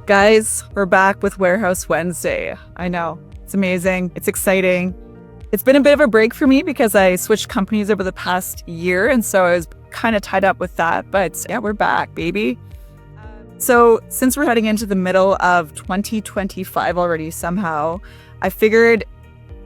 Guys, we're back with Warehouse Wednesday. I know, it's amazing. It's exciting. It's been a bit of a break for me because I switched companies over the past year, and so I was kind of tied up with that. But yeah, we're back, baby. So since we're heading into the middle of 2025 already somehow, I figured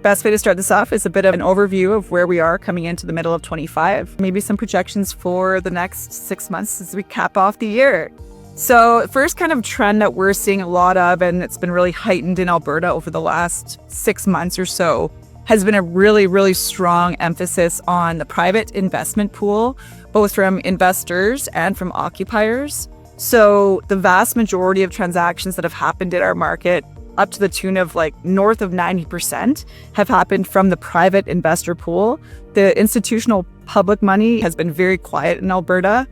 best way to start this off is a bit of an overview of where we are coming into the middle of 25. Maybe some projections for the next 6 months as we cap off the year. So first kind of trend that we're seeing a lot of, and it's been really heightened in Alberta over the last 6 months or so, has been a really, really strong emphasis on the private investment pool, both from investors and from occupiers. So the vast majority of transactions that have happened in our market, up to the tune of like north of 90%, have happened from the private investor pool. The institutional public money has been very quiet in Alberta.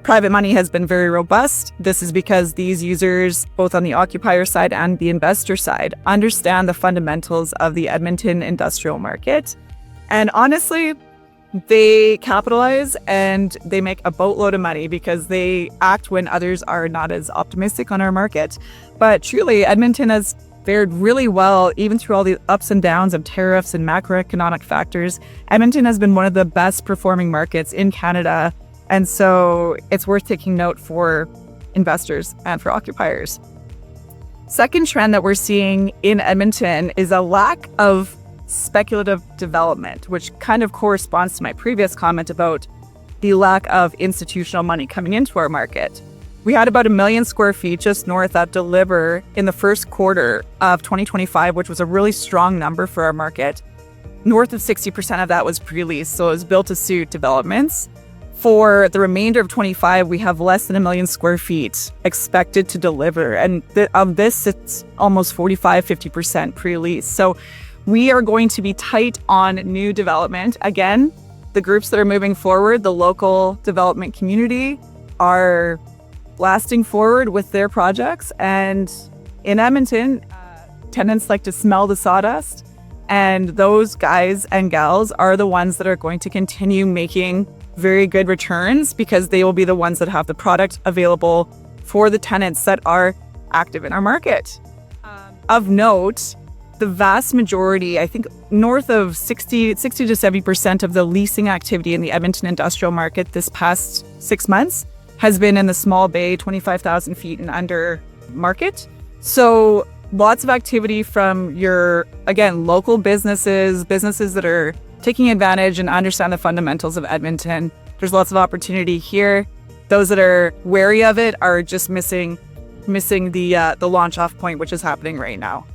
Private money has been very robust. This is because these users, both on the occupier side and the investor side, understand the fundamentals of the Edmonton industrial market. And honestly, they capitalize and they make a boatload of money because they act when others are not as optimistic on our market. But truly, Edmonton has fared really well, even through all the ups and downs of tariffs and macroeconomic factors. Edmonton has been one of the best performing markets in Canada. And so it's worth taking note for investors and for occupiers. Second trend that we're seeing in Edmonton is a lack of speculative development, which kind of corresponds to my previous comment about the lack of institutional money coming into our market. We had about 1 million square feet just north of deliver in the first quarter of 2025, which was a really strong number for our market. North of 60% of that was pre-leased, so it was built-to-suit developments. For the remainder of 25, we have less than 1 million square feet expected to deliver. And of this, it's almost 45-50% pre-lease. So we are going to be tight on new development. Again, the groups that are moving forward, the local development community, are blasting forward with their projects. And in Edmonton, tenants like to smell the sawdust. And those guys and gals are the ones that are going to continue making very good returns because they will be the ones that have the product available for the tenants that are active in our market. Of note, the vast majority, I think north of 60 to 70% of the leasing activity in the Edmonton industrial market this past 6 months has been in the small bay, 25,000 feet and under market. So lots of activity from your, again, local businesses that are taking advantage and understand the fundamentals of Edmonton. There's lots of opportunity here. Those that are wary of it are just missing the launch off point, which is happening right now.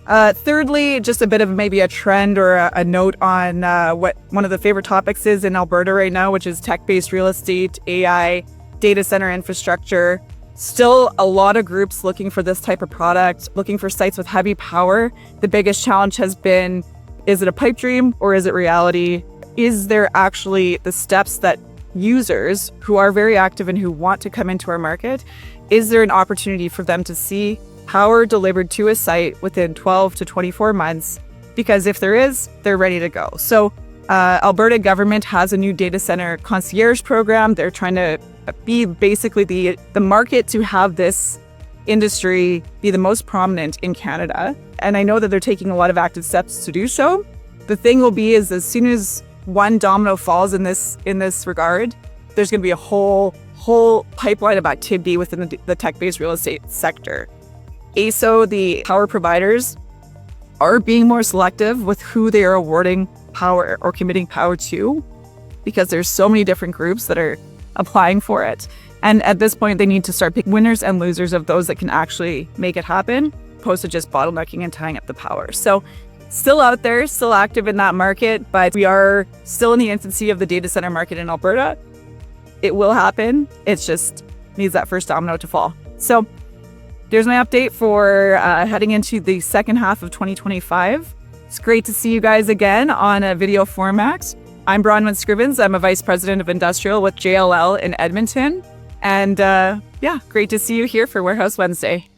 Thirdly, just a bit of maybe a trend or a note on what one of the favorite topics is in Alberta right now, which is tech-based real estate, AI, data center infrastructure. Still a lot of groups looking for this type of product, looking for sites with heavy power. The biggest challenge has been, is it a pipe dream or is it reality? Is there actually the steps that users who are very active and who want to come into our market, is there an opportunity for them to see power delivered to a site within 12 to 24 months? Because if there is, they're ready to go. So Alberta government has a new data center concierge program. They're trying to be basically the market to have this industry be the most prominent in Canada. And I know that they're taking a lot of active steps to do so. The thing will be is as soon as one domino falls in this regard, there's going to be a whole pipeline of activity within the tech-based real estate sector. ASO, the power providers, are being more selective with who they are awarding power or committing power to, because there's so many different groups that are applying for it. And at this point, they need to start picking winners and losers of those that can actually make it happen, opposed to just bottlenecking and tying up the power. So still out there, still active in that market, but we are still in the infancy of the data center market in Alberta. It will happen. It just needs that first domino to fall. So there's my update for heading into the second half of 2025. It's great to see you guys again on a video format. I'm Bronwyn Scrivens. I'm a Vice President of Industrial with JLL in Edmonton. And yeah, great to see you here for Warehouse Wednesday.